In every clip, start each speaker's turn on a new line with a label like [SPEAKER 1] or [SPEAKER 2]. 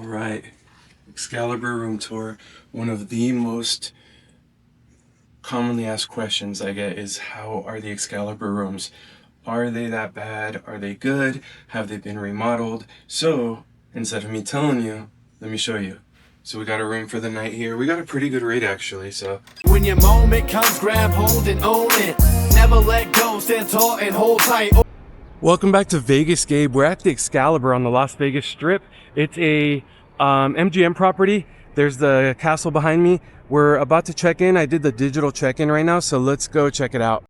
[SPEAKER 1] All right, Excalibur room tour. One of the most commonly asked questions I get is, how are the Excalibur rooms? Are they that bad? Are they good? Have they been remodeled? So instead of me telling you, let me show you. So we got a room for the night here. We got a pretty good rate actually, so.
[SPEAKER 2] When your moment comes, grab hold and own it. Never let go, stand tall and hold tight.
[SPEAKER 1] Welcome back to Vegas, Gabe. We're at the Excalibur on the Las Vegas Strip. It's a MGM property. There's the castle behind me. We're about to check in. I did the digital check-in right now, so let's go check it out.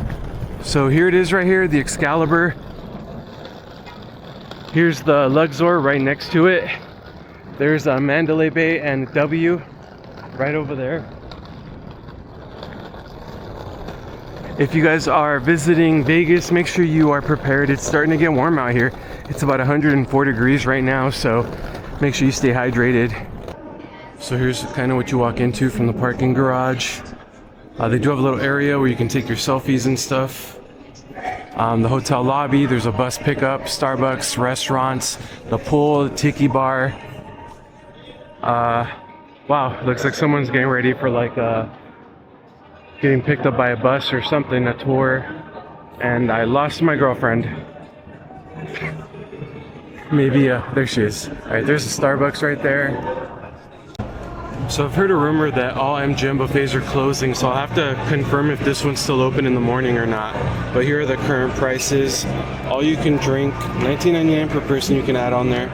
[SPEAKER 1] So here it is right here, the Excalibur. Here's the Luxor right next to it. There's a Mandalay Bay and W right over there. If you guys are visiting Vegas, make sure you are prepared. It's starting to get warm out here. It's about 104 degrees right now, so make sure you stay hydrated. So here's kind of what you walk into from the parking garage. They do have a little area where you can take your selfies and stuff. The hotel lobby, there's a bus pickup, Starbucks, restaurants, the pool, the tiki bar. Wow, looks like someone's getting ready for like getting picked up by a bus or something, a tour. And I lost my girlfriend. Maybe, there she is. All right, there's a Starbucks right there. So I've heard a rumor that all MGM buffets are closing, so I'll have to confirm if this one's still open in the morning or not. But here are the current prices. All you can drink, $19.99 per person, you can add on there.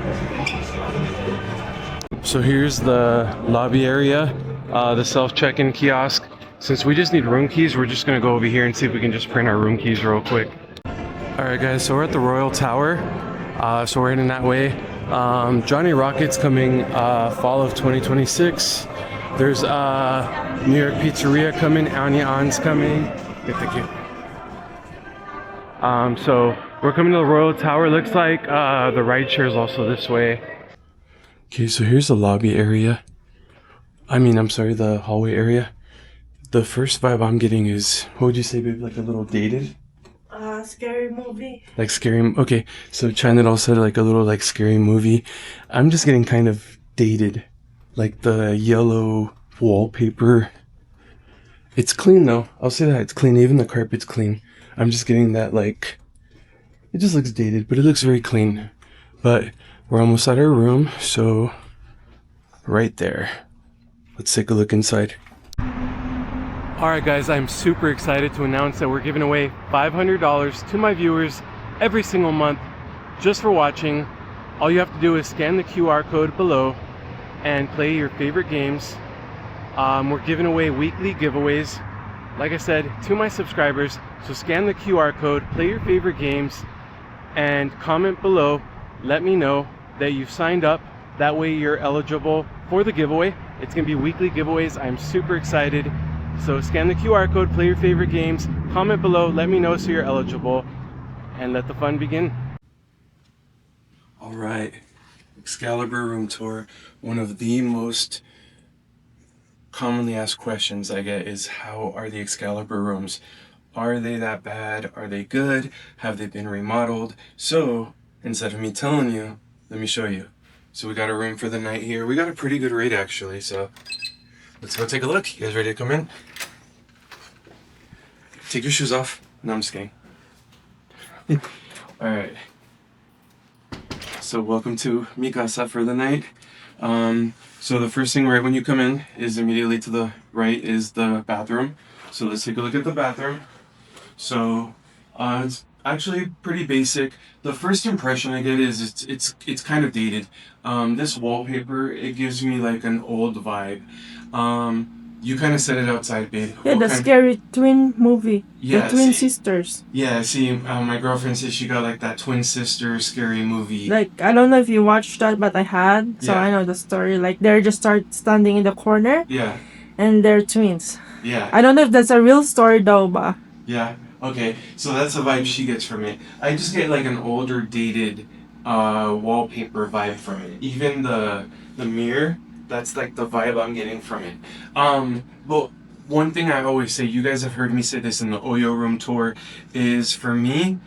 [SPEAKER 1] So here's the lobby area, the self-check-in kiosk. Since we just need room keys, we're just gonna go over here and see if we can just print our room keys real quick. All right guys, so we're at the Royal Tower. So we're heading that way. Johnny Rocket's coming fall of 2026. There's New York Pizzeria coming, Anya Ann's coming. Get the kid. So we're coming to the Royal Tower. Looks like the ride share is also this way. Okay, so here's the lobby area. I'm sorry, the hallway area. The first vibe I'm getting is, what would you say, babe? Like a little dated?
[SPEAKER 3] Scary movie.
[SPEAKER 1] Like scary, okay. So China also said like a little like scary movie. I'm just getting kind of dated. Like the yellow wallpaper. It's clean though. I'll say that, it's clean. Even the carpet's clean. I'm just getting that like, it just looks dated, but it looks very clean. But we're almost at our room, so right there. Let's take a look inside. Alright guys, I'm super excited to announce that we're giving away $500 to my viewers every single month just for watching. All you have to do is scan the QR code below and play your favorite games. We're giving away weekly giveaways, like I said, to my subscribers. So scan the QR code, play your favorite games, and comment below. Let me know that you've signed up. That way you're eligible for the giveaway. It's going to be weekly giveaways. I'm super excited. So scan the QR code, play your favorite games, comment below, let me know so you're eligible, and let the fun begin. All right, Excalibur room tour. One of the most commonly asked questions I get is, how are the Excalibur rooms? Are they that bad? Are they good? Have they been remodeled? So instead of me telling you, let me show you. So we got a room for the night here. We got a pretty good rate actually, so let's go take a look. You guys ready to come in? Take your shoes off. No, I'm just kidding. Alright. So welcome to mi casa for the night. So the first thing right when you come in is immediately to the right is the bathroom. So let's take a look at the bathroom. So it's actually pretty basic. The first impression I get is it's kind of dated. This wallpaper, it gives me like an old vibe. You kind of set it outside, babe.
[SPEAKER 3] Yeah, the scary twin movie.
[SPEAKER 1] Yeah,
[SPEAKER 3] the twin sisters.
[SPEAKER 1] Yeah, see, my girlfriend says she got like that twin sister scary movie.
[SPEAKER 3] Like, I don't know if you watched that, but I had. So
[SPEAKER 1] Yeah.
[SPEAKER 3] I know the story. Like, they're just standing in the corner.
[SPEAKER 1] Yeah.
[SPEAKER 3] And they're twins.
[SPEAKER 1] Yeah.
[SPEAKER 3] I don't know if that's a real story though, but.
[SPEAKER 1] Yeah. Okay. So that's the vibe she gets from it. I just get like an older, dated wallpaper vibe from it. Even the mirror. That's like the vibe I'm getting from it. Well, one thing I always say, you guys have heard me say this in the Oyo room tour, is for me,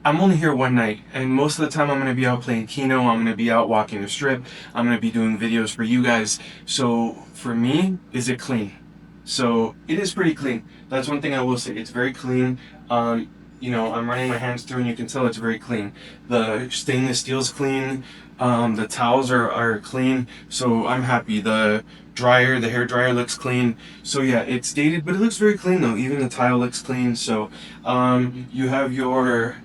[SPEAKER 1] I'm only here one night, and most of the time I'm going to be out playing Keno, I'm going to be out walking the strip, I'm going to be doing videos for you guys. So for me, is it clean? So it is pretty clean. That's one thing I will say. It's very clean. You know, I'm running my hands through and you can tell it's very clean. The stainless steel is clean. The towels are clean. So I'm happy. The hair dryer looks clean. So yeah, it's dated, but it looks very clean though. Even the tile looks clean. So you have your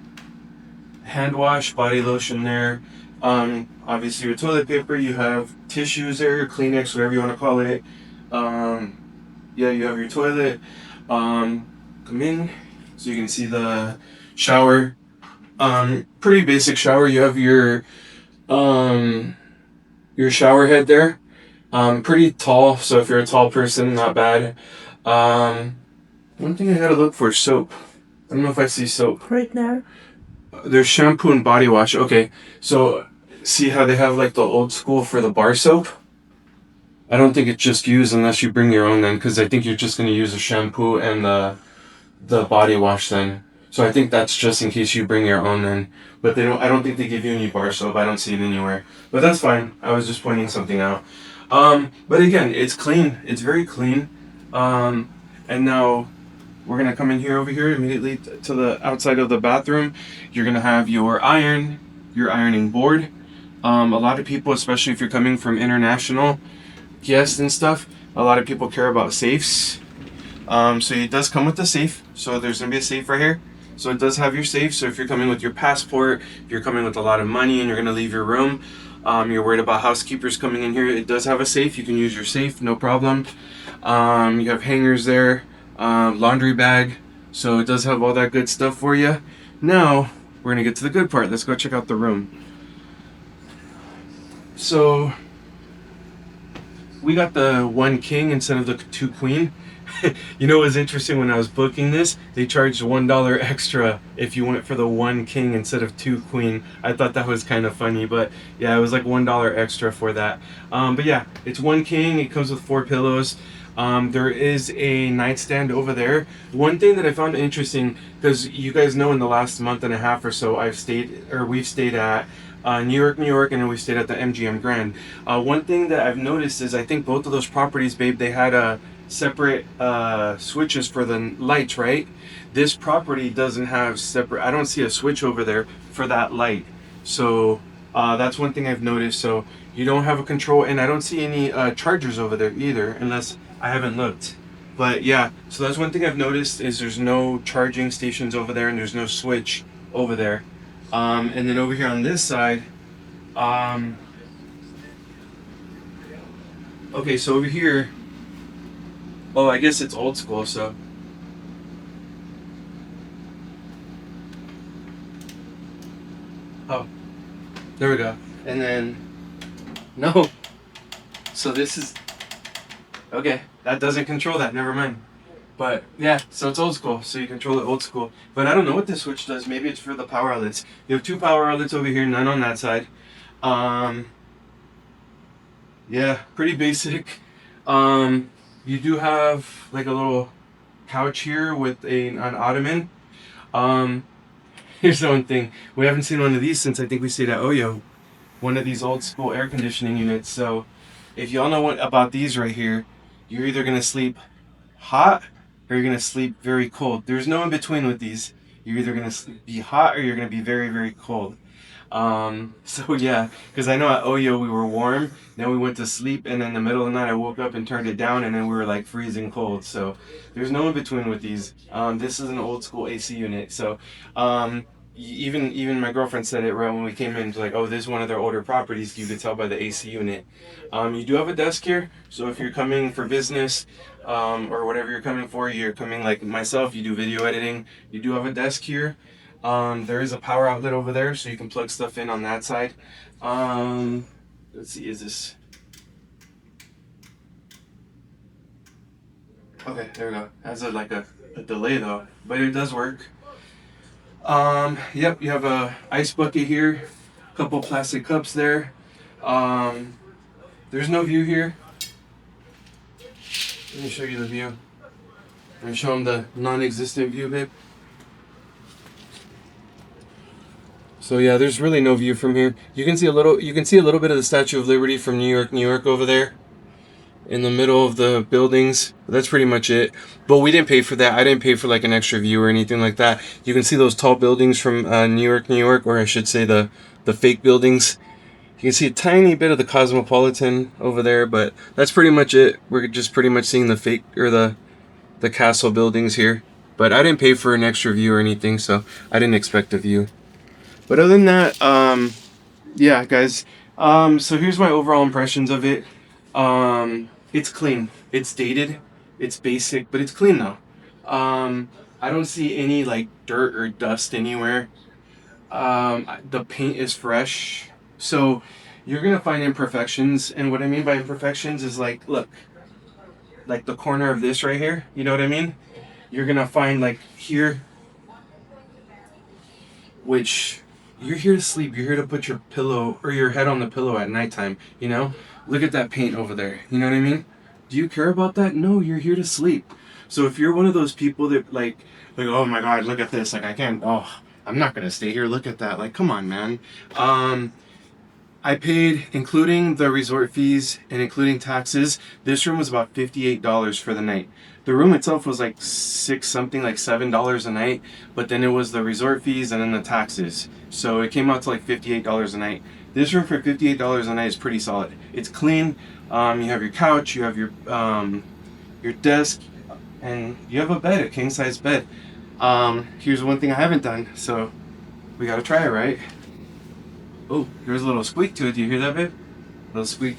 [SPEAKER 1] hand wash, body lotion there. Obviously your toilet paper, you have tissues there, Kleenex, whatever you want to call it. Yeah, you have your toilet. Come in so you can see the shower. Pretty basic shower. You have your shower head there. Pretty tall, so if you're a tall person, not bad. One thing I gotta look for is soap. I don't know if I see soap.
[SPEAKER 3] Right there.
[SPEAKER 1] There's shampoo and body wash. Okay, so see how they have like the old school for the bar soap? I don't think it's just used unless you bring your own then, because I think you're just gonna use the shampoo and the body wash then. So I think that's just in case you bring your own then. But I don't think they give you any bar soap. I don't see it anywhere. But that's fine. I was just pointing something out. But again, it's clean. It's very clean. And now we're gonna come in here over here immediately to the outside of the bathroom. You're gonna have your ironing board. A lot of people, especially if you're coming from international guests and stuff, a lot of people care about safes. So it does come with the safe. So there's gonna be a safe right here. So it does have your safe. So if you're coming with your passport, if you're coming with a lot of money and you're gonna leave your room, you're worried about housekeepers coming in here, it does have a safe. You can use your safe, no problem. You have hangers there, laundry bag. So it does have all that good stuff for you. Now we're gonna get to the good part. Let's go check out the room. So we got the 1 king instead of the 2 queen. You know what was interesting when I was booking this? They charged $1 extra if you went for the 1 king instead of 2 queen. I thought that was kind of funny, but yeah, it was like $1 extra for that. But yeah, it's 1 king. It comes with 4 pillows. There is a nightstand over there. One thing that I found interesting, because you guys know in the last month and a half or so, we've stayed at New York, and then we stayed at the MGM Grand. One thing that I've noticed is I think both of those properties, babe, they had separate switches for the lights, right? This property doesn't have separate. I don't see a switch over there for that light. So that's one thing I've noticed. So you don't have a control, and I don't see any chargers over there either, unless I haven't looked. But yeah, so that's one thing I've noticed is there's no charging stations over there, and there's no switch over there. And then over here on this side, okay, so over here, oh, I guess it's old school, so. Oh, there we go. And then, no. So this is, okay, that doesn't control that, never mind. But yeah, so it's old school, so you control it old school. But I don't know what this switch does. Maybe it's for the power outlets. You have 2 power outlets over here, none on that side. Yeah, pretty basic. You do have like a little couch here with an ottoman. Here's the one thing. We haven't seen one of these since I think we stayed at Oyo. One of these old school air conditioning units. So if y'all know what about these right here, you're either gonna sleep hot or you're gonna sleep very cold. There's no in between with these. You're either gonna be hot or you're gonna be very, very cold. So yeah, because I know at Oyo we were warm, then we went to sleep, and in the middle of the night I woke up and turned it down, and then we were like freezing cold. So there's no in between with these. This is an old school AC unit. So even my girlfriend said it right when we came in, like, oh, this is one of their older properties. You could tell by the AC unit. You do have a desk here, so if you're coming for business or whatever you're coming for, you're coming like myself, you do video editing, you do have a desk here. There is a power outlet over there, so you can plug stuff in on that side. Let's see, is this? Okay, there we go. Has like a delay though, but it does work. Yep, you have a ice bucket here, a couple plastic cups there. There's no view here. Let me show you the view. Let me show them the non-existent view, babe. So yeah, there's really no view from here. You can see a little bit of the Statue of Liberty from New York over there in the middle of the buildings. That's pretty much it. But we didn't pay for that. I didn't pay for like an extra view or anything like that. You can see those tall buildings from New York, or I should say the fake buildings. You can see a tiny bit of the Cosmopolitan over there, but that's pretty much it. We're just pretty much seeing the fake, or the castle buildings here. But I didn't pay for an extra view or anything, so I didn't expect a view. But other than that, yeah, guys. So here's my overall impressions of it. It's clean. It's dated. It's basic, but it's clean though. I don't see any like dirt or dust anywhere. The paint is fresh. So you're gonna find imperfections, and what I mean by imperfections is like, look, like the corner of this right here. You know what I mean? You're gonna find like here, which you're here to sleep. You're here to put your pillow or your head on the pillow at nighttime. You know, look at that paint over there. You know what I mean? Do you care about that? No, you're here to sleep. So if you're one of those people that like, oh my God, look at this. Like I can't. Oh, I'm not gonna stay here. Look at that. Like, come on, man. I paid, including the resort fees and including taxes, this room was about $58 for the night. The room itself was like $7 a night, but then it was the resort fees and then the taxes. So it came out to like $58 a night. This room for $58 a night is pretty solid. It's clean. You have your couch, you have your desk, and you have a bed, a king size bed. Here's one thing I haven't done, so we gotta try it, right? Oh, there's a little squeak to it. Do you hear that, babe? Little squeak.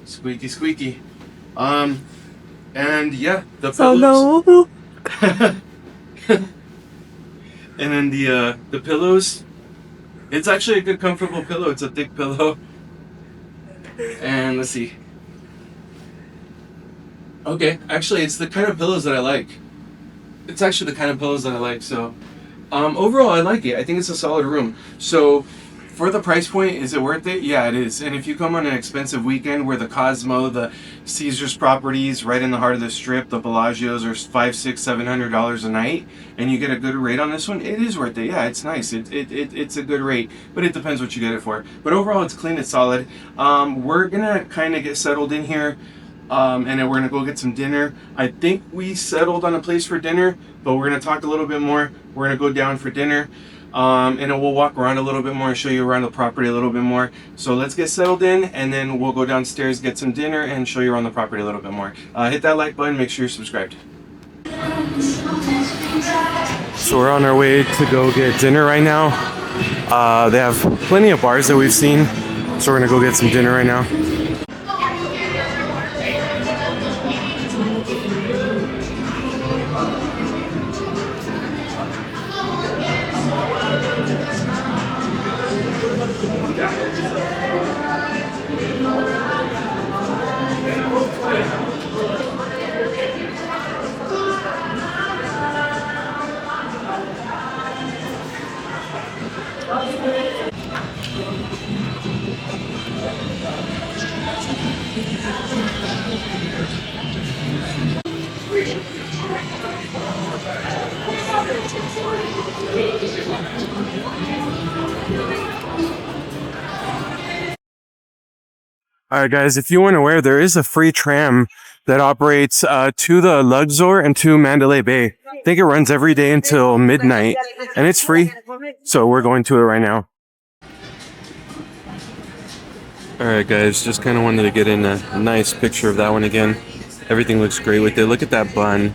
[SPEAKER 1] Squeaky, squeaky. And yeah, the pillows.
[SPEAKER 3] Oh no.
[SPEAKER 1] And then the pillows. It's actually a good, comfortable pillow. It's a thick pillow. And let's see. Okay, actually, it's the kind of pillows that I like. It's actually the kind of pillows that I like. So, overall, I like it. I think it's a solid room. So, for the price point, is it worth it? Yeah, it is. And if you come on an expensive weekend where the Cosmo, the Caesars properties right in the heart of the strip, the Bellagio's are $500, $600, $700 a night, and you get a good rate on this one, it is worth it. Yeah, it's nice. It's a good rate, but it depends what you get it for. But overall, it's clean. It's solid. We're gonna kind of get settled in here. And then we're gonna go get some dinner. I think we settled on a place for dinner, but we're gonna talk a little bit more. We're gonna go down for dinner, and then we'll walk around a little bit more and show you around the property a little bit more. So let's get settled in, and then we'll go downstairs, get some dinner, and show you around the property a little bit more. Hit that like button, make sure you're subscribed. So we're on our way to go get dinner right now. They have plenty of bars that we've seen, so we're gonna go get some dinner right now. Alright guys, if you weren't aware, there is a free tram that operates to the Luxor and to Mandalay Bay. I think it runs every day until midnight, and it's free, so we're going to it right now. Alright guys, just kind of wanted to get in a nice picture of that one again. Everything looks great with it. Look at that bun.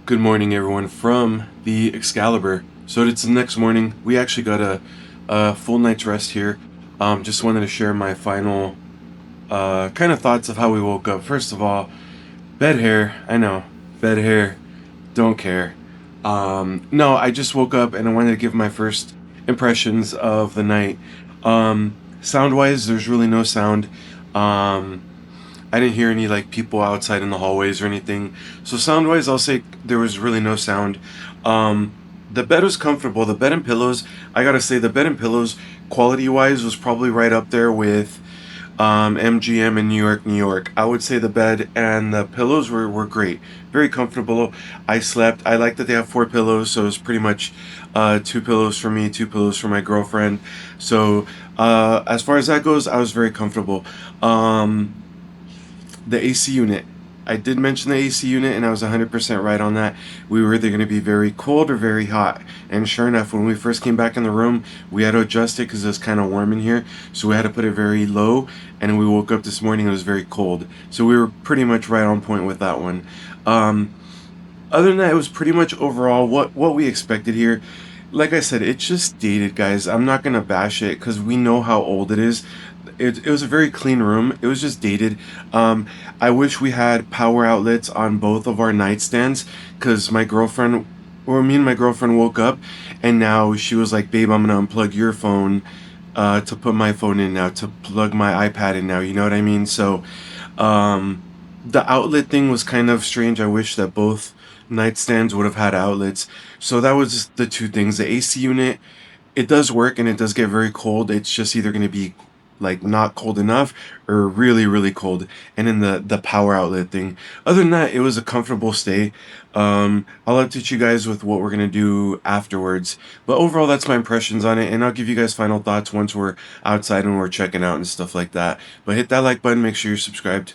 [SPEAKER 1] Good morning everyone from the Excalibur. So it's the next morning. We actually got a full night's rest here. Just wanted to share my final kind of thoughts of how we woke up. First of all, bed hair. I know, bed hair. Don't care. No, I just woke up and I wanted to give my first impressions of the night. Sound-wise, there's really no sound. I didn't hear any like people outside in the hallways or anything. So sound-wise, I'll say there was really no sound. The bed was comfortable. The bed and pillows, I gotta say, the bed and pillows, quality-wise, was probably right up there with MGM in New York, New York. I would say the bed and the pillows were great, very comfortable. I slept. I like that they have 4 pillows, so it's pretty much 2 pillows for me, 2 pillows for my girlfriend. So as far as that goes, I was very comfortable. The AC unit. I did mention the AC unit, and I was 100% right on that. We were either going to be very cold or very hot. And sure enough, when we first came back in the room, we had to adjust it because it was kind of warm in here. So we had to put it very low. And we woke up this morning, it was very cold. So we were pretty much right on point with that one. Other than that, it was pretty much overall what we expected here. Like I said, it's just dated, guys. I'm not gonna bash it because we know how old it is. It was a very clean room. It was just dated. I wish we had power outlets on both of our nightstands because me and my girlfriend woke up, and now she was like, "Babe, I'm gonna unplug your phone to put my phone in now, to plug my iPad in now." You know what I mean? So the outlet thing was kind of strange. I wish that both nightstands would have had outlets. So that was the two things. The AC unit, it does work and it does get very cold. It's just either going to be like not cold enough or really really cold. And then the power outlet thing, other than that, it was a comfortable stay. I'll update you guys with what we're going to do afterwards, but overall that's my impressions on it, and I'll give you guys final thoughts once we're outside and we're checking out and stuff like that. But hit that like button, make sure you're subscribed.